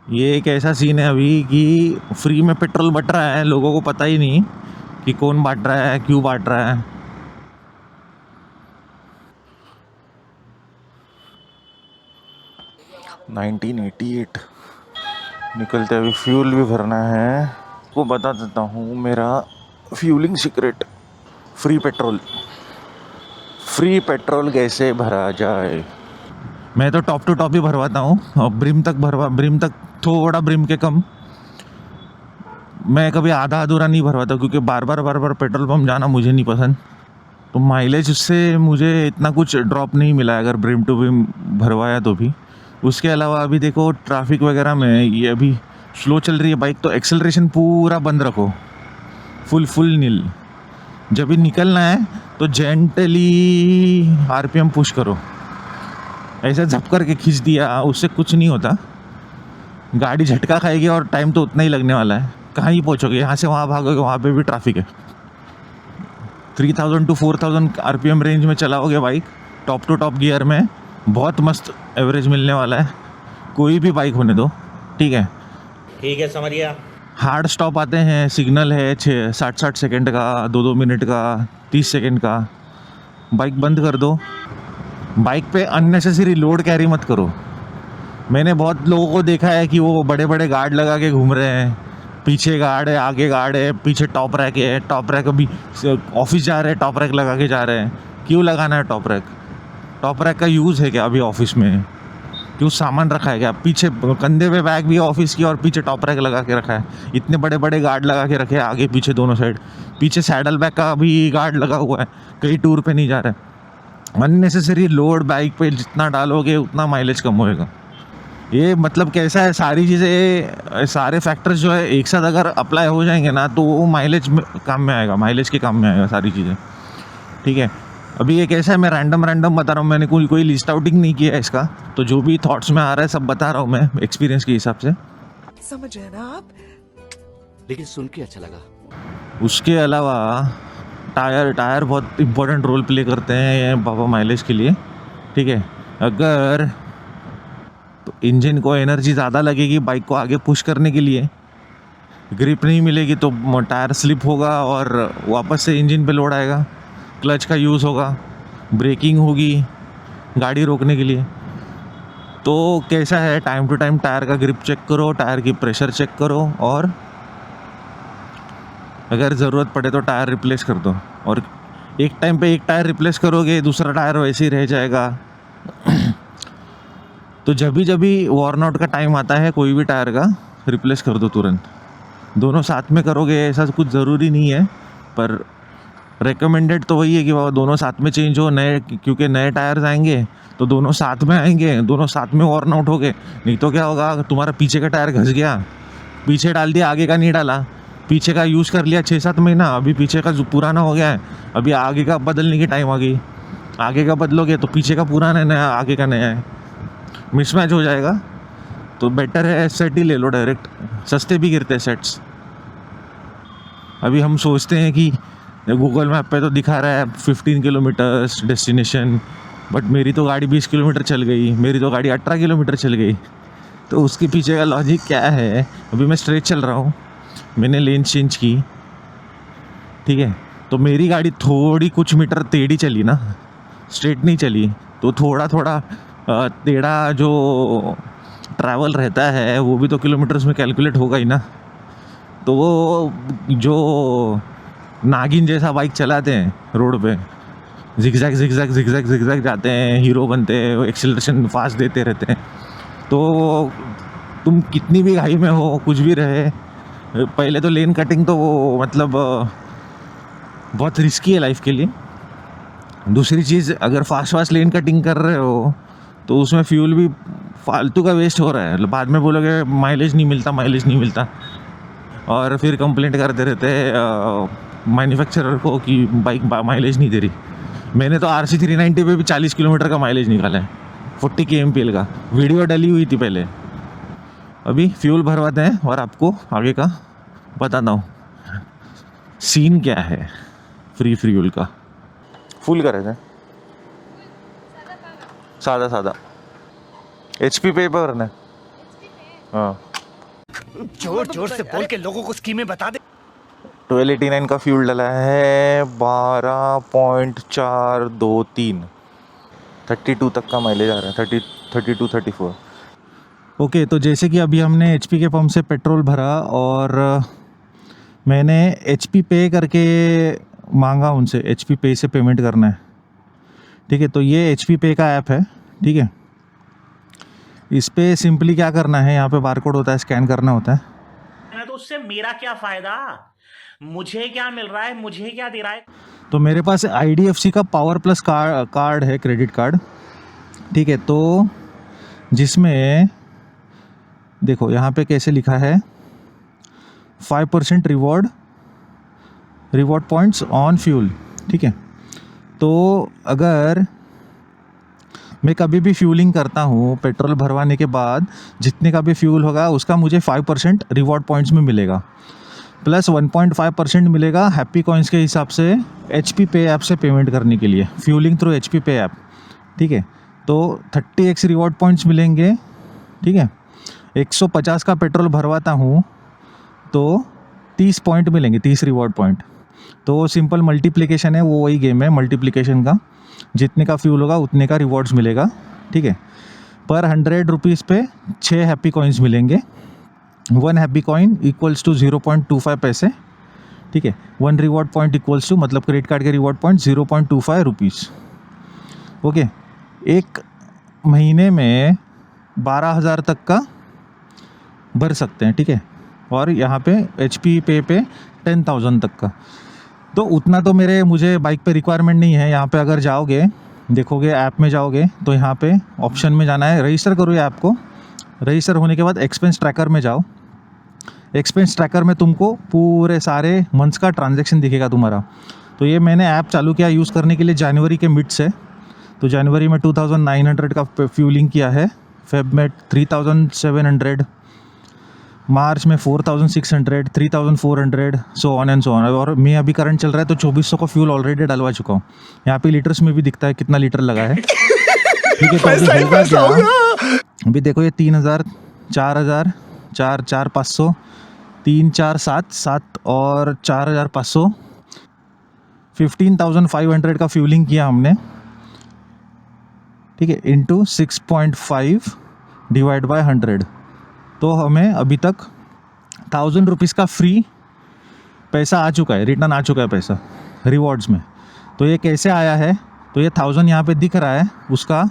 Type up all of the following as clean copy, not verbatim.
ये एक ऐसा सीन है अभी कि फ्री में पेट्रोल बट रहा है, लोगों को पता ही नहीं कि कौन बांट रहा है, क्यों बांट रहा है। नाइनटीन 88 निकलते अभी फ्यूल भी भरना है। वो बता देता हूँ मेरा फ्यूलिंग सीक्रेट। फ्री पेट्रोल कैसे भरा जाए। मैं तो टॉप टू टॉप ही भरवाता हूँ और ब्रिम तक थोड़ा ब्रिम के कम। मैं कभी आधा अधूरा नहीं भरवाता क्योंकि बार बार पेट्रोल पंप जाना मुझे नहीं पसंद। तो माइलेज उससे मुझे इतना कुछ ड्रॉप नहीं मिला है अगर ब्रिम टू ब्रिम भरवाया तो भी। उसके अलावा अभी देखो ट्रैफिक वगैरह में ये अभी स्लो चल रही है बाइक, तो एक्सेलरेशन पूरा बंद रखो, फुल नील। जब भी निकलना है तो जेंटली आरपीएम पुश करो। ऐसे झप करके खींच दिया उससे कुछ नहीं होता, गाड़ी झटका खाएगी और टाइम तो उतना ही लगने वाला है। कहाँ ही पहुँचोगे, यहाँ से वहाँ भागोगे, वहाँ पे भी ट्रैफिक है। 3000 to 4000 आरपीएम रेंज में चलाओगे bike top to top gear में, बहुत मस्त एवरेज मिलने वाला है, कोई भी बाइक होने दो। ठीक है समझिए। हार्ड स्टॉप आते हैं, सिग्नल है 60 सेकंड का, 2 मिनट का, 30 सेकंड का, बाइक बंद कर दो। बाइक पे अननेसेसरी लोड कैरी मत करो। मैंने बहुत लोगों को देखा है कि वो बड़े बड़े गार्ड लगा के घूम रहे हैं, पीछे गार्ड है, आगे गार्ड है, पीछे टॉप रैक है, टॉप रैक अभी ऑफिस जा रहे हैं टॉप रैक लगा के जा रहे हैं। क्यों लगाना है टॉप रैक? टॉप रैक का यूज़ है क्या अभी ऑफिस में? क्यों सामान रखा है क्या? पीछे कंधे पे बैग भी है ऑफिस की और पीछे टॉप रैक लगा के रखा है। इतने बड़े बड़े गार्ड लगा के रखे हैं आगे पीछे दोनों साइड। पीछे सैडल बैग का भी गार्ड लगा हुआ है, कहीं टूर पे नहीं जा रहा है। अननेसेसरी लोड बाइक पे जितना डालोगे उतना माइलेज कम होएगा। ये मतलब कैसा है, सारी चीज़ें सारे फैक्टर्स जो है एक साथ अगर अप्लाई हो जाएंगे ना तो वो माइलेज में काम में आएगा, माइलेज के काम में आएगा सारी चीज़ें। ठीक है, अभी ये कैसा है, मैं रैंडम बता रहा हूँ, मैंने कोई लिस्ट आउटिंग नहीं किया है इसका, तो जो भी थॉट्स में आ रहा है सब बता रहा हूँ मैं एक्सपीरियंस के हिसाब से। समझ रहे ना आप? लेकिन सुन के अच्छा लगा। उसके अलावा टायर बहुत इंपॉर्टेंट रोल प्ले करते हैं बाबा माइलेज के लिए। ठीक है, अगर तो इंजन को एनर्जी ज़्यादा लगेगी बाइक को आगे पुश करने के लिए, ग्रिप नहीं मिलेगी तो टायर स्लिप होगा और वापस से इंजन पे लोड आएगा, क्लच का यूज़ होगा, ब्रेकिंग होगी गाड़ी रोकने के लिए। तो कैसा है, टाइम टू टाइम टायर का ग्रिप चेक करो, टायर की प्रेशर चेक करो, और अगर ज़रूरत पड़े तो टायर रिप्लेस कर दो। और एक टाइम पे एक टायर रिप्लेस करोगे दूसरा टायर वैसे ही रह जाएगा। तो जब भी वॉर्न आउट का टाइम आता है कोई भी टायर का रिप्लेस कर दो तुरंत। दोनों साथ में करोगे ऐसा कुछ ज़रूरी नहीं है, पर रेकमेंडेड तो वही है कि बाबा दोनों साथ में चेंज हो नए, क्योंकि नए टायर्स आएंगे तो दोनों साथ में आएंगे, दोनों साथ में वॉर्न आउट हो गए। नहीं तो क्या होगा, तुम्हारा पीछे का टायर घस गया, पीछे डाल दिया, आगे का नहीं डाला, पीछे का यूज़ कर लिया 6-7 महीना, अभी पीछे का जो पुराना हो गया है, अभी आगे का बदलने की टाइम आ गई। आगे का बदलोगे तो पीछे का पुराना है, नया आगे का नया है, मिसमैच हो जाएगा। तो बेटर है सेट ही ले लो डायरेक्ट, सस्ते भी गिरते हैं सेट्स। अभी हम सोचते हैं कि गूगल मैप पे तो दिखा रहा है 15 किलोमीटर्स डेस्टिनेशन, बट मेरी तो गाड़ी 20 किलोमीटर चल गई, मेरी तो गाड़ी 18 किलोमीटर चल गई। तो उसके पीछे का लॉजिक क्या है? अभी मैं स्ट्रेट चल रहा हूँ, मैंने लेन चेंज की, ठीक है, तो मेरी गाड़ी थोड़ी कुछ मीटर टेढ़ी चली ना, स्ट्रेट नहीं चली, तो थोड़ा टेढ़ा जो ट्रैवल रहता है वो भी तो किलोमीटर्स में कैलकुलेट होगा ही ना। तो वो जो नागिन जैसा बाइक चलाते हैं रोड पे, जिगजैग जाते हैं, हीरो बनते हैं, एक्सीलरेशन फास्ट देते रहते हैं। तो तुम कितनी भी हाई में हो, कुछ भी रहे, पहले तो लेन कटिंग तो वो मतलब बहुत रिस्की है लाइफ के लिए। दूसरी चीज़, अगर फास्ट लेन कटिंग कर रहे हो तो उसमें फ्यूल भी फालतू का वेस्ट हो रहा है। बाद में बोलोगे माइलेज नहीं मिलता, और फिर कंप्लेंट करते रहते हैं मैन्युफैक्चरर को कि बाइक माइलेज नहीं दे रही। मैंने तो RC 390 पे भी 40 किलोमीटर का माइलेज निकाला है, 40 kmpl का, वीडियो डली हुई थी पहले। अभी फ्यूल भरवाते हैं और आपको आगे का बताता हूँ सीन क्या है फ्री फ्यूल का। फुल करे थे साधा HP पे भरना है। हाँ जोर जोर से बोल के लोगों को स्कीमें बता दे। 1289 का फ्यूल डला है 12.423, 32 तक का माइलेज आ रहा है, 32 34। ओके, तो जैसे कि अभी हमने HP के पंप से पेट्रोल भरा और मैंने HP पे करके मांगा उनसे, HP पे से पेमेंट करना है। ठीक है, तो ये HP पे का ऐप है। ठीक है, इस पे सिंपली क्या करना है, यहाँ पे बारकोड होता है, स्कैन करना होता है। तो उससे मेरा क्या फायदा, मुझे क्या मिल रहा है, मुझे क्या दे रहा है। तो मेरे पास IDFC का पावर प्लस कार्ड है, क्रेडिट कार्ड। ठीक है, तो जिसमें देखो यहाँ पे कैसे लिखा है 5% रिवॉर्ड पॉइंट्स ऑन फ्यूल। ठीक है, तो अगर मैं कभी भी फ्यूलिंग करता हूँ, पेट्रोल भरवाने के बाद जितने का भी फ्यूल होगा उसका मुझे 5% रिवॉर्ड पॉइंट्स में मिलेगा, प्लस 1.5% मिलेगा हैप्पी कॉइन्स के हिसाब से HP पे ऐप से पेमेंट करने के लिए, फ्यूलिंग थ्रू HP पे ऐप। ठीक है, तो 30x रिवॉर्ड पॉइंट्स मिलेंगे। ठीक है, 150 का पेट्रोल भरवाता हूँ तो 30 पॉइंट मिलेंगे, 30 रिवॉर्ड पॉइंट। तो सिंपल मल्टीप्लिकेशन है, वो वही गेम है मल्टीप्लिकेशन का, जितने का फ्यूल होगा उतने का रिवॉर्ड्स मिलेगा। ठीक है, पर 100 रुपीज़ पे 6 हैप्पी कॉइन्स मिलेंगे। 1 हैप्पी कॉइन इक्वल्स टू 0.25 पैसे। ठीक है, 1 रिवॉर्ड पॉइंट इक्वल्स टू, मतलब क्रेडिट कार्ड के रिवॉर्ड पॉइंट 0.25 रुपीज़। ओके, एक महीने में 12,000 तक का भर सकते हैं। ठीक है, और यहाँ पे HP पे 10,000 तक का। तो उतना तो मुझे बाइक पे रिक्वायरमेंट नहीं है। यहाँ पे अगर जाओगे, देखोगे ऐप में जाओगे तो यहाँ पे ऑप्शन में जाना है, रजिस्टर करो ये ऐप को। रजिस्टर होने के बाद एक्सपेंस ट्रैकर में जाओ। एक्सपेंस ट्रैकर में तुमको पूरे सारे मंथ्स का ट्रांजैक्शन दिखेगा तुम्हारा। तो ये मैंने ऐप चालू किया यूज़ करने के लिए जनवरी के मिड से। तो जनवरी में 2900 का फ्यूलिंग किया है, फेब में 3700, मार्च में 4600, 3400, so on and so on. और मैं अभी करंट चल रहा है तो 2400 का फ्यूल ऑलरेडी डलवा चुका हूँ। यहाँ पे लीटर्स में भी दिखता है कितना लीटर लगा है। ठीक है, तो अभी होगा क्या, अभी देखो ये 3000, 4000, 4500, 3 4 7 7 और 4500, 15,500 का फ्यूलिंग किया हमने। ठीक है, इंटू 6.5 डिवाइड बाय 100, तो हमें अभी तक 1000 रुपीज़ का फ्री पैसा आ चुका है, रिटर्न आ चुका है पैसा रिवॉर्ड्स में। तो ये कैसे आया है, तो ये 1000 यहाँ पे दिख रहा है, उसका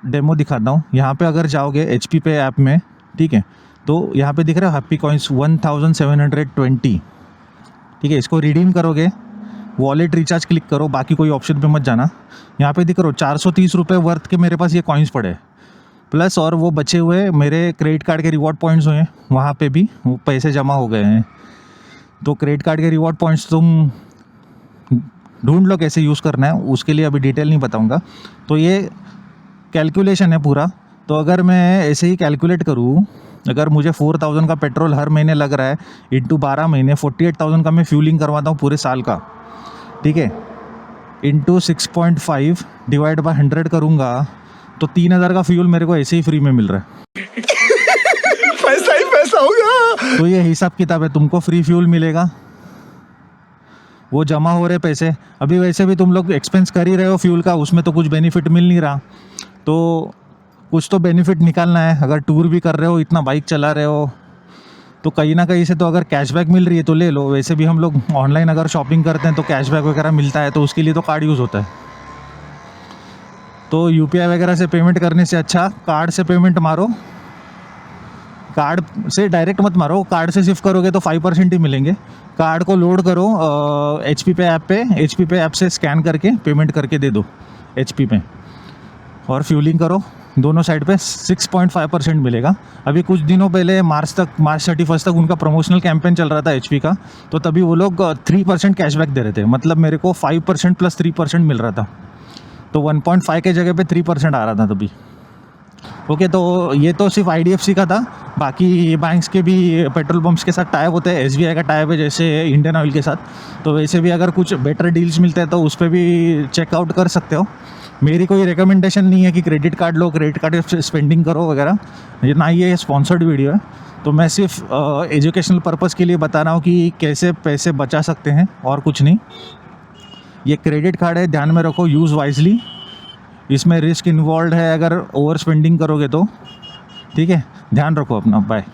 डेमो दिखाता हूँ। यहाँ पे अगर जाओगे HP पे ऐप में, ठीक है, तो यहाँ पे दिख रहा है हैप्पी कॉइन्स 1720। ठीक है, इसको रिडीम करोगे, वॉलेट रिचार्ज क्लिक करो, बाकी कोई ऑप्शन पे मत जाना। यहाँ पे दिख रहा हो 430 रुपये वर्थ के मेरे पास ये कॉइन्स पड़े, प्लस और वो बचे हुए मेरे क्रेडिट कार्ड के रिवॉर्ड पॉइंट्स हुए हैं, वहाँ पे भी वो पैसे जमा हो गए हैं। तो क्रेडिट कार्ड के रिवॉर्ड पॉइंट्स तुम ढूंढ लो कैसे यूज़ करना है, उसके लिए अभी डिटेल नहीं बताऊँगा। तो ये कैलकुलेशन है पूरा। तो अगर मैं ऐसे ही कैलकुलेट करूँ, अगर मुझे 4000 का पेट्रोल हर महीने लग रहा है, इंटू 12 महीने 48,000 का मैं फ्यूलिंग करवाता हूँ पूरे साल का। ठीक है, इंटू 6.5 डिवाइड बाय 100 करूँगा तो 3000 का फ्यूल मेरे को ऐसे ही फ्री में मिल रहा है। पैसा ही पैसा होगा। तो ये हिसाब किताब है, तुमको फ्री फ्यूल मिलेगा, वो जमा हो रहे पैसे। अभी वैसे भी तुम लोग एक्सपेंस कर ही रहे हो फ्यूल का, उसमें तो कुछ बेनिफिट मिल नहीं रहा, तो कुछ तो बेनिफिट निकालना है। अगर टूर भी कर रहे हो, इतना बाइक चला रहे हो, तो कहीं ना कहीं से तो अगर कैशबैक मिल रही है तो ले लो। वैसे भी हम लोग ऑनलाइन अगर शॉपिंग करते हैं तो कैशबैक वगैरह मिलता है, तो उसके लिए तो कार्ड यूज़ होता है। तो UPI वगैरह से पेमेंट करने से अच्छा कार्ड से पेमेंट मारो। कार्ड से डायरेक्ट मत मारो, कार्ड से शिफ्ट करोगे तो 5% ही मिलेंगे। कार्ड को लोड करो HP पे ऐप पे, HP पे ऐप से स्कैन करके पेमेंट करके दे दो HP पे, और फ्यूलिंग करो, दोनों साइड पे 6.5% मिलेगा। अभी कुछ दिनों पहले मार्च 31 तक उनका प्रमोशनल कैंपेन चल रहा था HP का, तो तभी वो लोग 3% कैशबैक दे रहे थे, मतलब मेरे को 5% प्लस 3% मिल रहा था। तो 1.5 के जगह पे 3% आ रहा था तभी। ओके, तो ये तो सिर्फ IDFC का था, बाकी बैंक्स के भी पेट्रोल पंप्स के साथ टाइप होते हैं। SBI का टाइप है जैसे इंडियन ऑयल के साथ, तो वैसे भी अगर कुछ बेटर डील्स मिलते हैं तो उस पर भी चेकआउट कर सकते हो। मेरी कोई रिकमेंडेशन नहीं है कि क्रेडिट कार्ड लो, क्रेडिट कार्ड से स्पेंडिंग करो वगैरह, ये ना ये स्पॉन्सर्ड वीडियो है। तो मैं सिर्फ एजुकेशनल पर्पज़ के लिए बता रहा हूँ कि कैसे पैसे बचा सकते हैं, और कुछ नहीं। ये क्रेडिट कार्ड है, ध्यान में रखो, यूज़ वाइजली, इसमें रिस्क इन्वॉल्व है अगर ओवर स्पेंडिंग करोगे तो। ठीक है, ध्यान रखो अपना, बाय।